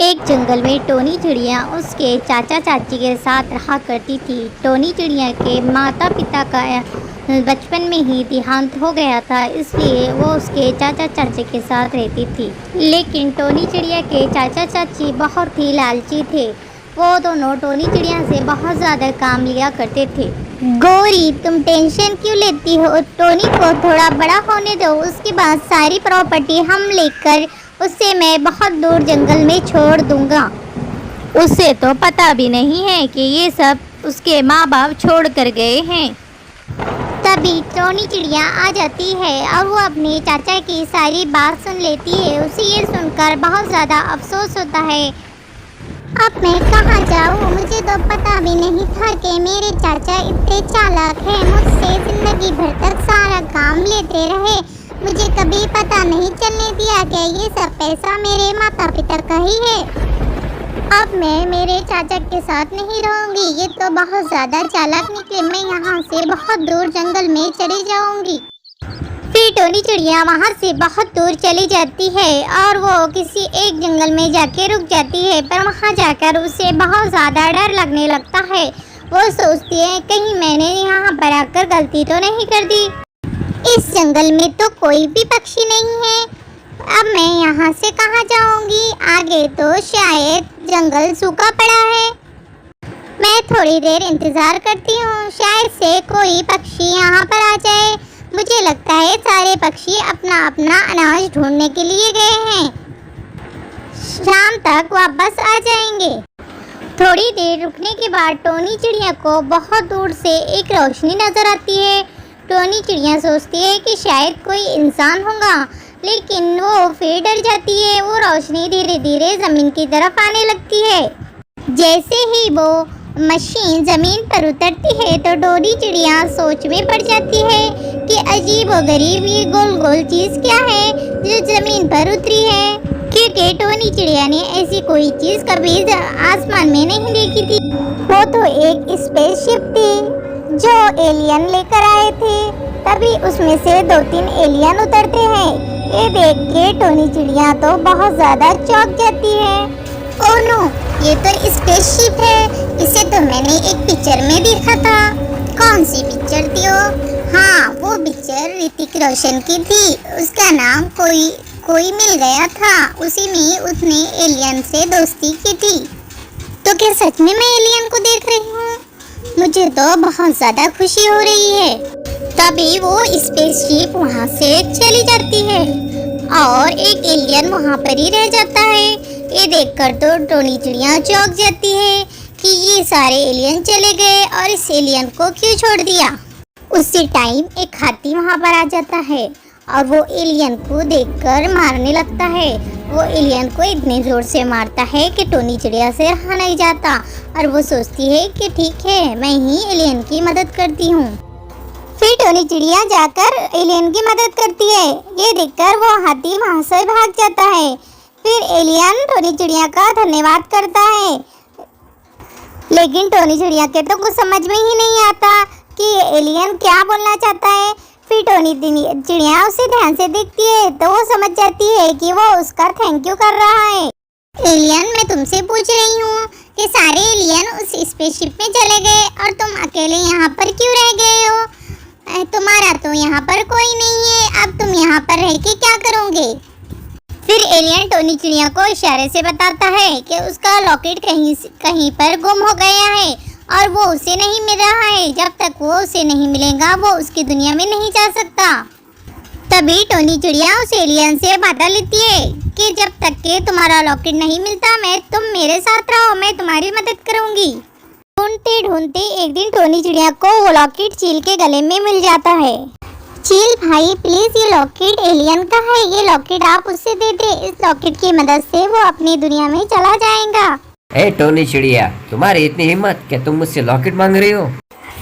एक जंगल में टोनी चिड़िया उसके चाचा चाची के साथ रहा करती थी। टोनी चिड़िया के माता पिता का बचपन में ही देहांत हो गया था, इसलिए वो उसके चाचा चाची के साथ रहती थी। लेकिन टोनी चिड़िया के चाचा चाची बहुत ही लालची थे। वो दोनों टोनी चिड़िया से बहुत ज़्यादा काम लिया करते थे। गौरी, तुम टेंशन क्यों लेती हो? टोनी को थोड़ा बड़ा होने दो, उसके बाद सारी प्रॉपर्टी हम लेकर उसे मैं बहुत दूर जंगल में छोड़ दूंगा। उसे तो पता भी नहीं है कि ये सब उसके माँ बाप छोड़ कर गए हैं। तभी टोनी चिड़िया आ जाती है और वो अपने चाचा की सारी बात सुन लेती है। उसे ये सुनकर बहुत ज़्यादा अफसोस होता है। अब मैं कहाँ जाऊँ? मुझे तो पता भी नहीं था कि मेरे चाचा इतने चालाक हैं। मुझसे जिंदगी भर तक सारा काम लेते रहे। मुझे कभी पता नहीं चलने दिया कि ये सब पैसा मेरे माता पिता का ही है। अब मैं मेरे चाचा के साथ नहीं रहूँगी। ये तो बहुत ज़्यादा चालाक निकले। मैं यहाँ से बहुत दूर जंगल में चली जाऊँगी। फिर टोनी चिड़िया वहाँ से बहुत दूर चली जाती है और वो किसी एक जंगल में जाके रुक जाती है। पर वहाँ जाकर उसे बहुत ज़्यादा डर लगने लगता है। वो सोचती है कहीं मैंने यहाँ पर आकर गलती तो नहीं कर दी। इस जंगल में तो कोई भी पक्षी नहीं है। अब मैं यहाँ से कहाँ जाऊँगी? आगे तो शायद जंगल सूखा पड़ा है। मैं थोड़ी देर इंतज़ार करती हूँ, शायद से कोई पक्षी यहाँ पर आ जाए। मुझे लगता है सारे पक्षी अपना अपना अनाज ढूंढने के लिए गए हैं। शाम तक वापस आ जाएंगे। थोड़ी देर रुकने के बाद टोनी चिड़िया को बहुत दूर से एक रोशनी नज़र आती है। टोनी चिड़िया सोचती है कि शायद कोई इंसान होगा, लेकिन वो फिर डर जाती है। वो रोशनी धीरे धीरे ज़मीन की तरफ आने लगती है। जैसे ही वो मशीन ज़मीन पर उतरती है तो टोनी चिड़िया सोच में पड़ जाती है कि अजीब व गरीब ये गोल गोल चीज़ क्या है जो ज़मीन पर उतरी है, क्योंकि टोनी चिड़िया ने ऐसी कोई चीज़ कभी आसमान में नहीं देखी थी। वो तो एक स्पेसशिप थी जो एलियन लेकर आए थे। तभी उसमें से 2-3 एलियन उतरते हैं। ये देख के टोनी चिड़िया तो बहुत ज़्यादा चौंक जाती है। ओह नो, ये तो स्पेसशिप है। इसे तो मैंने एक पिक्चर में देखा था। कौन सी पिक्चर थी वो? हाँ, वो पिक्चर ऋतिक रोशन की थी। उसका नाम कोई मिल गया था। उसी में उसने एलियन से दोस्ती की थी। तो क्या सच में मैं एलियन को देख रही हूँ? मुझे तो बहुत ज़्यादा खुशी हो रही है। तभी वो स्पेसशिप वहाँ से चली जाती है और एक एलियन वहाँ पर ही रह जाता है। ये देखकर तो टोनी चिड़िया चौंक जाती है कि ये सारे एलियन चले गए और इस एलियन को क्यों छोड़ दिया। उसी टाइम एक हाथी वहाँ पर आ जाता है और वो एलियन को देखकर मारने लगता है। वो एलियन को इतने ज़ोर से मारता है कि टोनी चिड़िया से रहा नहीं जाता और वो सोचती है कि ठीक है, मैं ही एलियन की मदद करती हूँ। फिर टोनी चिड़िया जाकर एलियन की मदद करती है। ये देखकर वो हाथी वहाँ से भाग जाता है। फिर एलियन टोनी चिड़िया का धन्यवाद करता है, लेकिन टोनी चिड़िया के तो कुछ समझ में ही नहीं आता कि एलियन क्या बोलना चाहता है। फिर टोनी चिड़िया उसे ध्यान से देखती है तो वो समझ जाती है कि वो उसका थैंक यू कर रहा है। एलियन, मैं तुमसे पूछ रही हूँ कि सारे एलियन उस स्पेसशिप में चले गए और तुम अकेले यहाँ पर क्यों रह गए हो? तुम्हारा तो यहाँ पर कोई नहीं है। अब तुम यहाँ पर रह के क्या करोगे? फिर एलियन टोनी चिड़िया को इशारे से बताता है कि उसका लॉकेट कहीं पर गुम हो गया है और वो उसे नहीं मिल रहा है। जब तक वो उसे नहीं मिलेगा वो उसकी दुनिया में नहीं जा सकता। तभी टोनी चिड़िया उस एलियन से वादा लेती है कि जब तक के तुम्हारा लॉकेट नहीं मिलता तुम मेरे साथ रहो, मैं तुम्हारी मदद करूँगी। ढूंढते ढूंढते एक दिन टोनी चिड़िया को वो लॉकेट चील के गले में मिल जाता है। चील भाई, प्लीज़ ये लॉकेट एलियन का है। ये लॉकेट आप उससे दे दे। इस लॉकेट की मदद से वो अपनी दुनिया में चला जाएगा। ए टोनी चिड़िया, तुम्हारी इतनी हिम्मत कि तुम मुझसे लॉकेट मांग रही हो?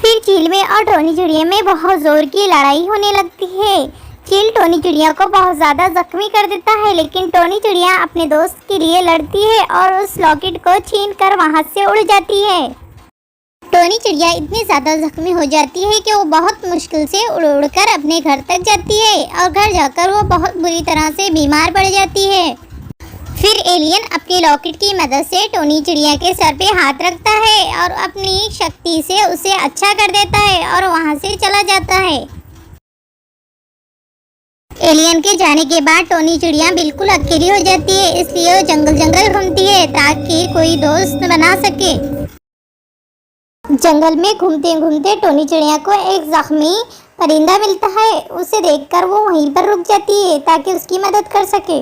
फिर चील में और टोनी चिड़िया में बहुत जोर की लड़ाई होने लगती है। चील टोनी चिड़िया को बहुत ज़्यादा जख्मी कर देता है, लेकिन टोनी चिड़िया अपने दोस्त के लिए लड़ती है और उस लॉकेट को छीनकर वहाँ से उड़ जाती है। टोनी चिड़िया इतनी ज़्यादा जख्मी हो जाती है कि वो बहुत मुश्किल से उड़ उड़कर अपने घर तक जाती है और घर जाकर वो बहुत बुरी तरह से बीमार पड़ जाती है। फिर एलियन अपनी लॉकेट की मदद से टोनी चिड़िया के सर पे हाथ रखता है और अपनी शक्ति से उसे अच्छा कर देता है और वहां से चला जाता है। एलियन के जाने के बाद टोनी चिड़िया बिल्कुल अकेली हो जाती है, इसलिए वो जंगल जंगल घूमती है ताकि कोई दोस्त बना सके। जंगल में घूमते घूमते टोनी चिड़िया को एक जख्मी परिंदा मिलता है। उसे देखकर वो वहीं पर रुक जाती है ताकि उसकी मदद कर सके।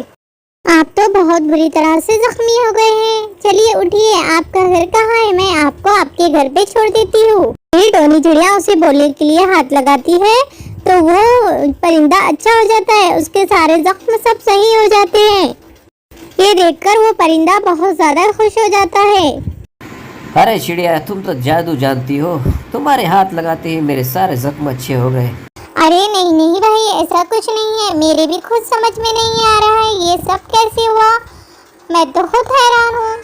आप तो बहुत बुरी तरह से जख्मी हो गए हैं, चलिए उठिए, आपका घर कहाँ है, मैं आपको आपके घर पे छोड़ देती हूँ। फिर टोनी चिड़िया उसे बोलने के लिए हाथ लगाती है तो वो परिंदा अच्छा हो जाता है, उसके सारे जख्म सब सही हो जाते हैं। ये देखकर वो परिंदा बहुत ज्यादा खुश हो जाता है। अरे चिड़िया, तुम तो जादू जानती हो, तुम्हारे हाथ लगाते ही मेरे सारे जख्म अच्छे हो गए। अरे नहीं नहीं भाई, ऐसा कुछ नहीं है, मेरे भी खुद समझ में नहीं आ रहा है ये सब कैसे हुआ, मैं तो खुद हैरान हूँ।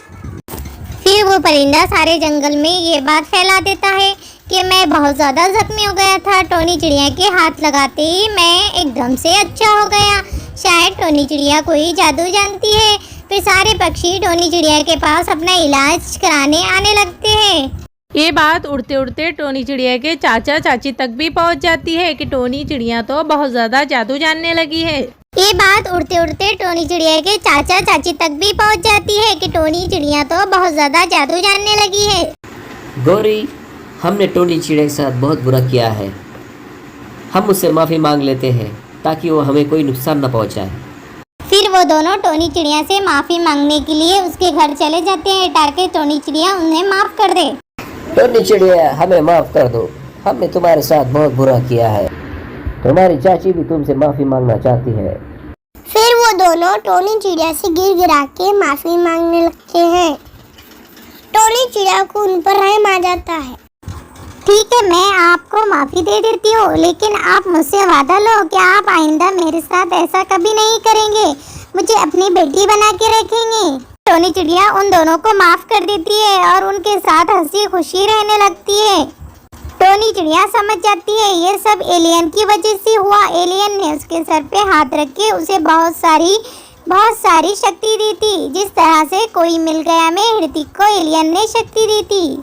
फिर वो परिंदा सारे जंगल में ये बात फैला देता है कि मैं बहुत ज़्यादा जख्मी हो गया था, टोनी चिड़िया के हाथ लगाते ही मैं एकदम से अच्छा हो गया। शायद टोनी चिड़िया कोई जादू जानती है। फिर सारे पक्षी टोनी चिड़िया के पास अपना इलाज कराने आने लगते हैं। ये बात उड़ते उड़ते टोनी चिड़िया के चाचा चाची तक भी पहुंच जाती है कि टोनी चिड़िया तो बहुत ज़्यादा जादू जानने लगी है। ये बात उड़ते उड़ते टोनी चिड़िया के चाचा चाची तक भी पहुंच जाती है कि टोनी चिड़िया तो बहुत ज़्यादा जादू जानने लगी है। गौरी, हमने टोनी चिड़िया के साथ बहुत बुरा किया है, हम उससे माफ़ी मांग लेते हैं ताकि वो हमें कोई नुकसान न पहुंचाए। फिर वो दोनों टोनी चिड़िया से माफ़ी मांगने के लिए उसके घर चले जाते हैं ताकि टोनी चिड़िया उन्हें माफ़ कर दे। टोनी चिड़िया, हमें माफ़ कर दो, हमने तुम्हारे साथ बहुत बुरा किया है, तुम्हारी चाची भी तुमसे माफ़ी मांगना चाहती है। फिर वो दोनों टोनी चिड़िया से गिर गिरा के माफ़ी मांगने लगते हैं। टोनी चिड़िया को उन पर रहम आ जाता है। ठीक है, मैं आपको माफ़ी दे देती हूँ, लेकिन आप मुझसे वादा लो कि आप आइंदा मेरे साथ ऐसा कभी नहीं करेंगे, मुझे अपनी बेटी बना के रखेंगे। टोनी चिड़िया उन दोनों को माफ़ कर देती है और उनके साथ हंसी खुशी रहने लगती है। टोनी चिड़िया समझ जाती है ये सब एलियन की वजह से हुआ। एलियन ने उसके सर पे हाथ रख के उसे बहुत सारी शक्ति दी थी, जिस तरह से कोई मिल गया में हृतिक को एलियन ने शक्ति दी थी।